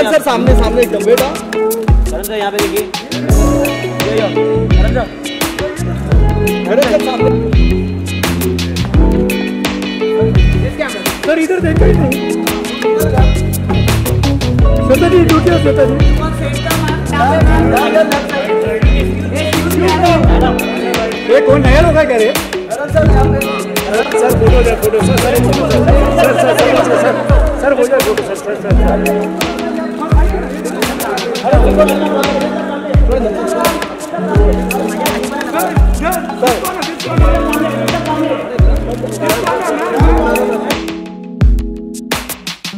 Sir सामने सामने एकदम बेटा करण सर यहाँ पे देखिए करण सर सामने सर इधर देखो श्वेता जी ड्यूटी है श्वेता जी ये कौन नया लोग है कह रहे सर फोटो सर हो जाए photo sir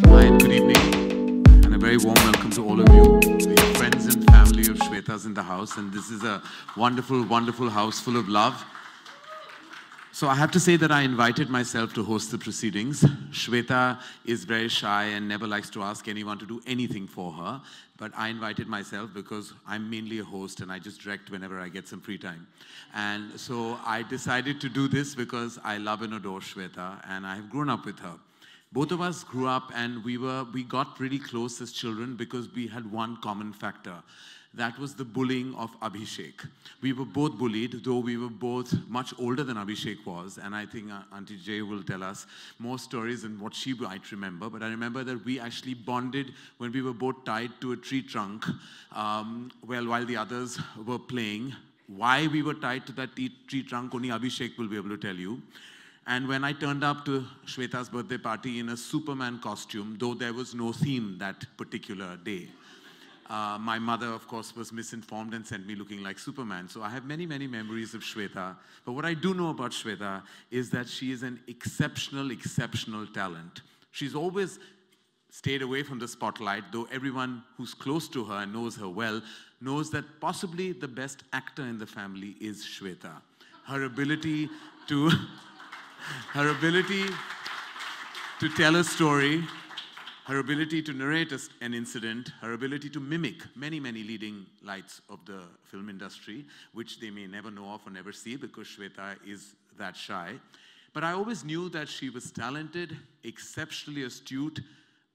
Hi, good evening, and a very warm welcome to all of you. We are friends and family of Shweta's in the house, and this is a wonderful, wonderful house full of love. So I have to say that I invited myself to host the proceedings. Shweta is very shy and never likes to ask anyone to do anything for her. But I invited myself because I'm mainly a host and I just direct whenever I get some free time. And so I decided to do this because I love and adore Shweta and I have grown up with her. Both of us grew up and we got really close as children because we had one common factor. That was the bullying of Abhishek. We were both bullied, though we were both much older than Abhishek was. And I think Auntie Jaya will tell us more stories than what she might remember. But I remember that we actually bonded when we were both tied to a tree trunk while the others were playing. Why we were tied to that tree trunk, only Abhishek will be able to tell you. And when I turned up to Shweta's birthday party in a Superman costume, though there was no theme that particular day, my mother, of course, was misinformed and sent me looking like Superman. So I have many, many memories of Shweta. But what I do know about Shweta is that she is an exceptional, exceptional talent. She's always stayed away from the spotlight, though everyone who's close to her and knows her well knows that possibly the best actor in the family is Shweta. Her ability to tell a story, her ability to narrate an incident, her ability to mimic many, many leading lights of the film industry, which they may never know of or never see because Shweta is that shy. But I always knew that she was talented, exceptionally astute,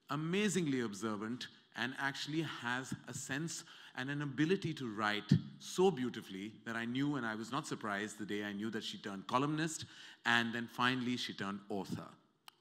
amazingly observant, and actually has a sense and an ability to write so beautifully that I knew, and I was not surprised the day I knew that she turned columnist, and then finally she turned author.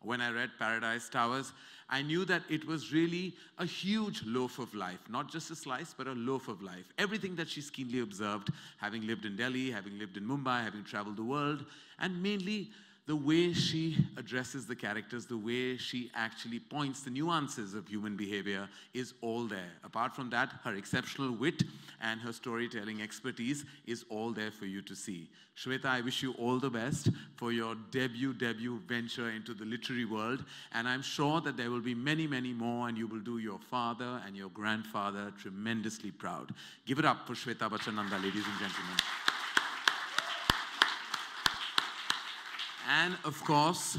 When I read Paradise Towers, I knew that it was really a huge loaf of life, not just a slice, but a loaf of life. Everything that she's keenly observed, having lived in Delhi, having lived in Mumbai, having traveled the world, and mainly the way she addresses the characters, the way she actually points the nuances of human behavior is all there. Apart from that, her exceptional wit and her storytelling expertise is all there for you to see. Shweta, I wish you all the best for your debut venture into the literary world. And I'm sure that there will be many, many more, and you will do your father and your grandfather tremendously proud. Give it up for Shweta Bachchan, Nanda, ladies and gentlemen. And of course,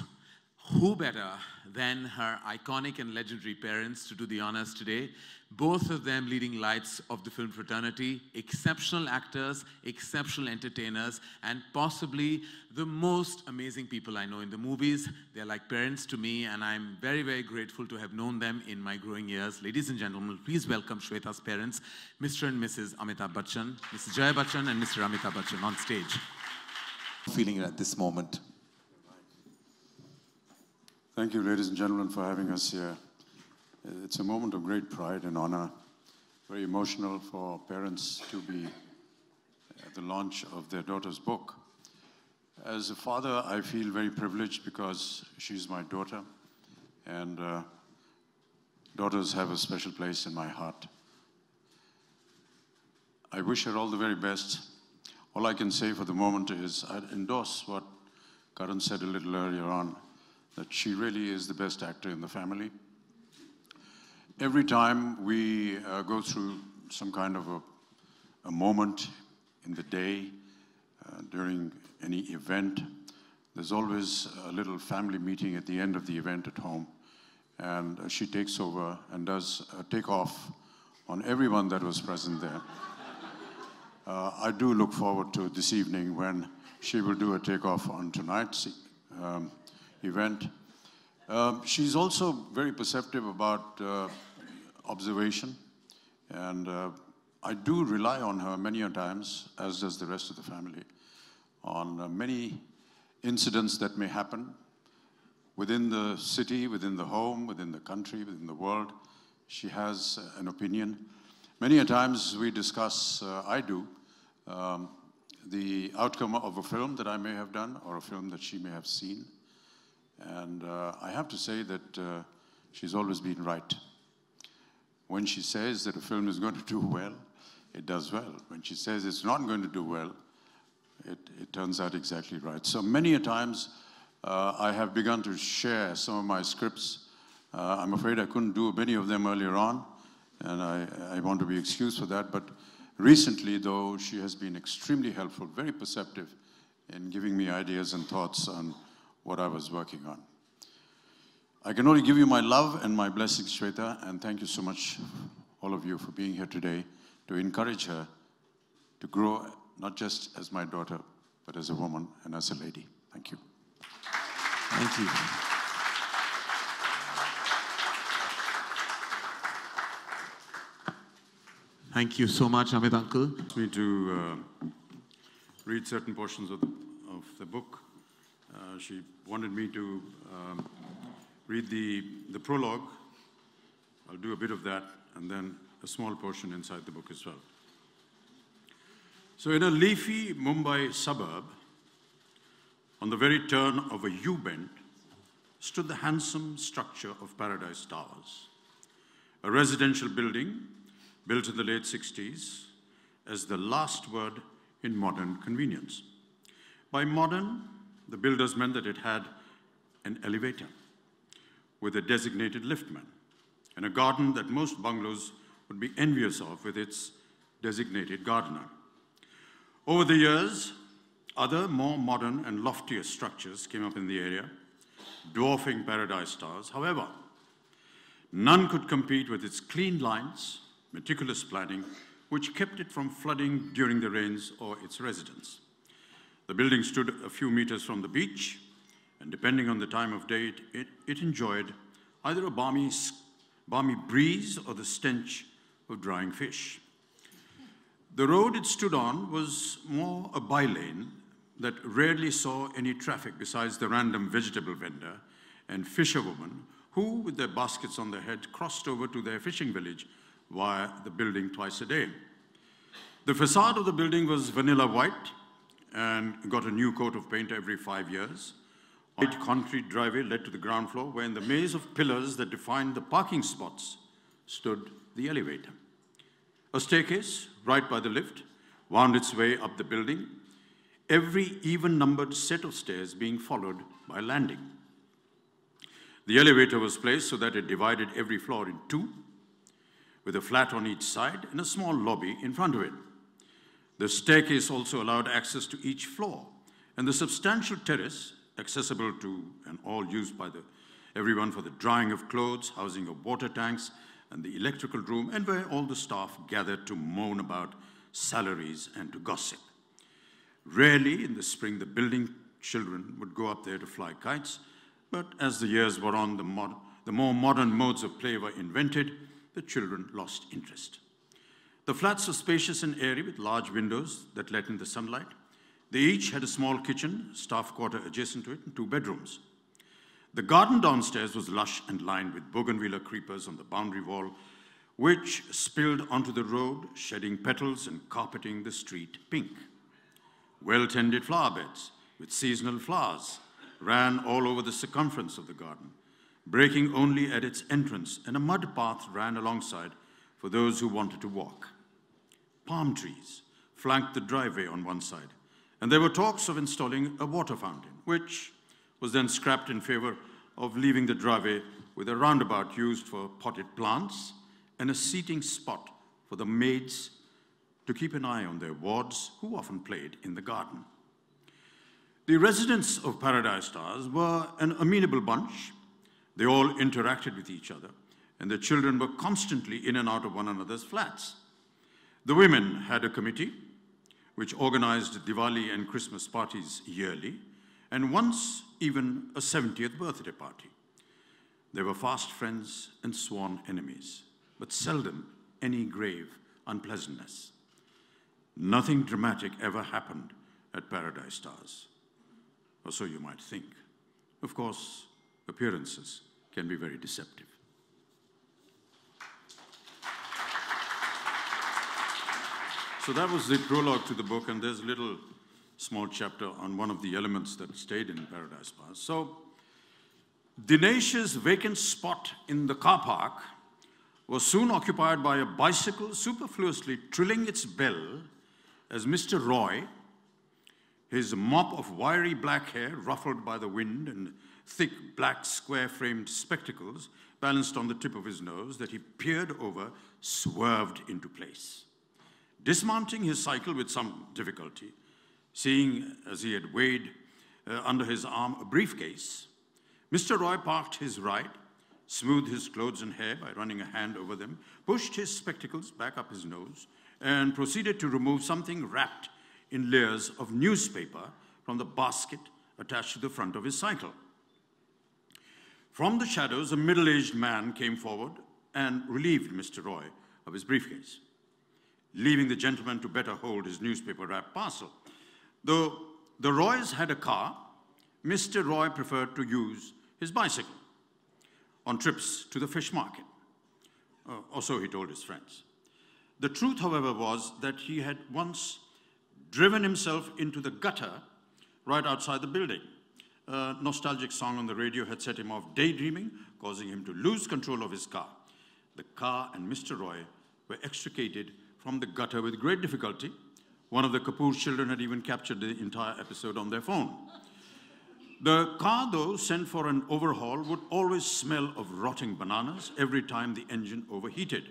who better than her iconic and legendary parents to do the honors today? Both of them leading lights of the film fraternity, exceptional actors, exceptional entertainers, and possibly the most amazing people I know in the movies. They're like parents to me, and I'm very, very grateful to have known them in my growing years. Ladies and gentlemen, please welcome Shweta's parents, Mr. and Mrs. Amitabh Bachchan, Mrs. Jaya Bachchan, and Mr. Amitabh Bachchan on stage. Feeling at this moment. Thank you, ladies and gentlemen, for having us here. It's a moment of great pride and honor, very emotional for parents to be at the launch of their daughter's book. As a father, I feel very privileged because she's my daughter, and daughters have a special place in my heart. I wish her all the very best. All I can say for the moment is I'd endorse what Karan said a little earlier on that she really is the best actor in the family. Every time we go through some kind of a moment in the day, during any event, there's always a little family meeting at the end of the event at home. And she takes over and does a takeoff on everyone that was present there. I do look forward to this evening when she will do a takeoff on tonight's event. She's also very perceptive about observation, and I do rely on her many a times, as does the rest of the family, on many incidents that may happen within the city, within the home, within the country, within the world. She has an opinion. Many a times we discuss, I do, the outcome of a film that I may have done or a film that she may have seen. And I have to say that she's always been right. When she says that a film is going to do well, it does well. When she says it's not going to do well, it turns out exactly right. So many a times I have begun to share some of my scripts. I'm afraid I couldn't do many of them earlier on, and I want to be excused for that. But recently, though, she has been extremely helpful, very perceptive in giving me ideas and thoughts on what I was working on. I can only give you my love and my blessings, Shweta, and thank you so much, all of you, for being here today to encourage her to grow, not just as my daughter, but as a woman and as a lady. Thank you. Thank you. Thank you so much, Amit uncle. Me to read certain portions of the book. She wanted me to read the prologue. I'll do a bit of that, and then a small portion inside the book as well. So in a leafy Mumbai suburb, on the very turn of a U-bend, stood the handsome structure of Paradise Towers, a residential building built in the late 60s as the last word in modern convenience. By modern, the builders meant that it had an elevator with a designated liftman and a garden that most bungalows would be envious of with its designated gardener. Over the years, other more modern and loftier structures came up in the area, dwarfing Paradise Towers. However, none could compete with its clean lines, meticulous planning, which kept it from flooding during the rains or its residents. The building stood a few meters from the beach, and depending on the time of day, it enjoyed either a balmy breeze or the stench of drying fish. The road it stood on was more a bylane that rarely saw any traffic besides the random vegetable vendor and fisherwoman who, with their baskets on their head, crossed over to their fishing village via the building twice a day. The facade of the building was vanilla white and got a new coat of paint every 5 years. White concrete driveway led to the ground floor, where in the maze of pillars that defined the parking spots stood the elevator. A staircase, right by the lift, wound its way up the building, every even-numbered set of stairs being followed by a landing. The elevator was placed so that it divided every floor in two, with a flat on each side and a small lobby in front of it. The staircase also allowed access to each floor, and the substantial terrace, accessible to and all used by everyone for the drying of clothes, housing of water tanks, and the electrical room, and where all the staff gathered to moan about salaries and to gossip. Rarely in the spring, the building children would go up there to fly kites, but as the years wore on, the more modern modes of play were invented, the children lost interest. The flats were spacious and airy with large windows that let in the sunlight. They each had a small kitchen, staff quarter adjacent to it, and 2 bedrooms. The garden downstairs was lush and lined with bougainvillea creepers on the boundary wall, which spilled onto the road, shedding petals and carpeting the street pink. Well-tended flower beds with seasonal flowers ran all over the circumference of the garden, breaking only at its entrance, and a mud path ran alongside for those who wanted to walk. Palm trees flanked the driveway on one side, and there were talks of installing a water fountain which was then scrapped in favor of leaving the driveway with a roundabout used for potted plants and a seating spot for the maids to keep an eye on their wards, who often played in the garden. The residents of Paradise Stars were an amenable bunch. They all interacted with each other, and the children were constantly in and out of one another's flats. The women had a committee which organized Diwali and Christmas parties yearly, and once even a 70th birthday party. They were fast friends and sworn enemies, but seldom any grave unpleasantness. Nothing dramatic ever happened at Paradise Stars, or so you might think. Of course, appearances can be very deceptive. So that was the prologue to the book, and there's a little small chapter on one of the elements that stayed in Paradise Stars. So Dinesh's vacant spot in the car park was soon occupied by a bicycle superfluously trilling its bell as Mr. Roy, his mop of wiry black hair ruffled by the wind and thick black square-framed spectacles balanced on the tip of his nose that he peered over, swerved into place. Dismounting his cycle with some difficulty, seeing as he had weighed under his arm a briefcase, Mr. Roy parked his ride, smoothed his clothes and hair by running a hand over them, pushed his spectacles back up his nose, and proceeded to remove something wrapped in layers of newspaper from the basket attached to the front of his cycle. From the shadows, a middle-aged man came forward and relieved Mr. Roy of his briefcase, leaving the gentleman to better hold his newspaper-wrapped parcel. Though the Roys had a car, Mr. Roy preferred to use his bicycle on trips to the fish market, or so he told his friends. The truth, however, was that he had once driven himself into the gutter right outside the building. A nostalgic song on the radio had set him off daydreaming, causing him to lose control of his car. The car and Mr. Roy were extricated from the gutter with great difficulty. One of the Kapoor children had even captured the entire episode on their phone. The car, though, sent for an overhaul, would always smell of rotting bananas every time the engine overheated.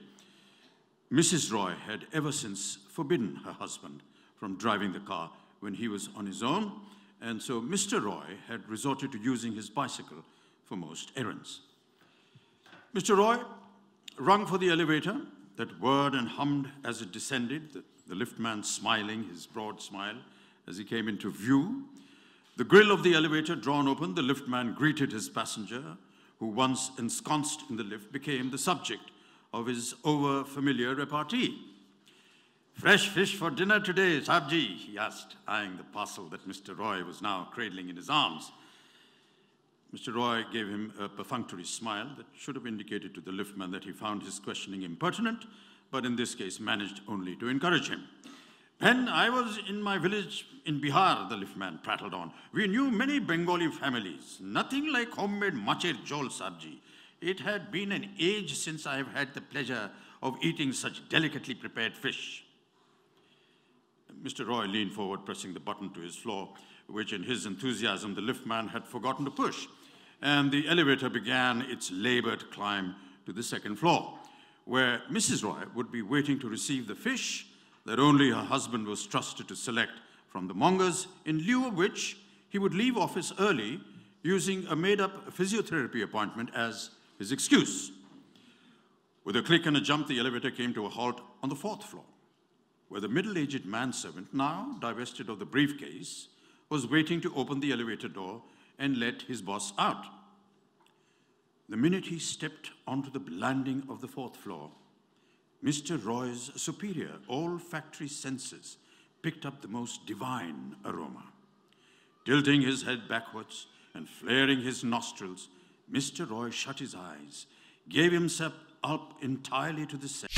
Mrs. Roy had ever since forbidden her husband from driving the car when he was on his own, and so Mr. Roy had resorted to using his bicycle for most errands. Mr. Roy rung for the elevator that whirred and hummed as it descended, the liftman smiling his broad smile as he came into view. The grille of the elevator drawn open, the liftman greeted his passenger, who once ensconced in the lift became the subject of his over-familiar repartee. "Fresh fish for dinner today, Sabji," he asked, eyeing the parcel that Mr. Roy was now cradling in his arms. Mr. Roy gave him a perfunctory smile that should have indicated to the liftman that he found his questioning impertinent, but in this case managed only to encourage him. "When I was in my village in Bihar," the liftman prattled on, "we knew many Bengali families. Nothing like homemade macher jol, Sabji. It had been an age since I have had the pleasure of eating such delicately prepared fish." Mr. Roy leaned forward, pressing the button to his floor, which in his enthusiasm the liftman had forgotten to push, and the elevator began its labored climb to the second floor, where Mrs. Roy would be waiting to receive the fish that only her husband was trusted to select from the mongers, in lieu of which he would leave office early, using a made-up physiotherapy appointment as his excuse. With a click and a jump, the elevator came to a halt on the fourth floor, where the middle-aged manservant, now divested of the briefcase, was waiting to open the elevator door and let his boss out. The minute he stepped onto the landing of the fourth floor, Mr. Roy's superior olfactory senses picked up the most divine aroma. Tilting his head backwards and flaring his nostrils, Mr. Roy shut his eyes, gave himself up entirely to the scent.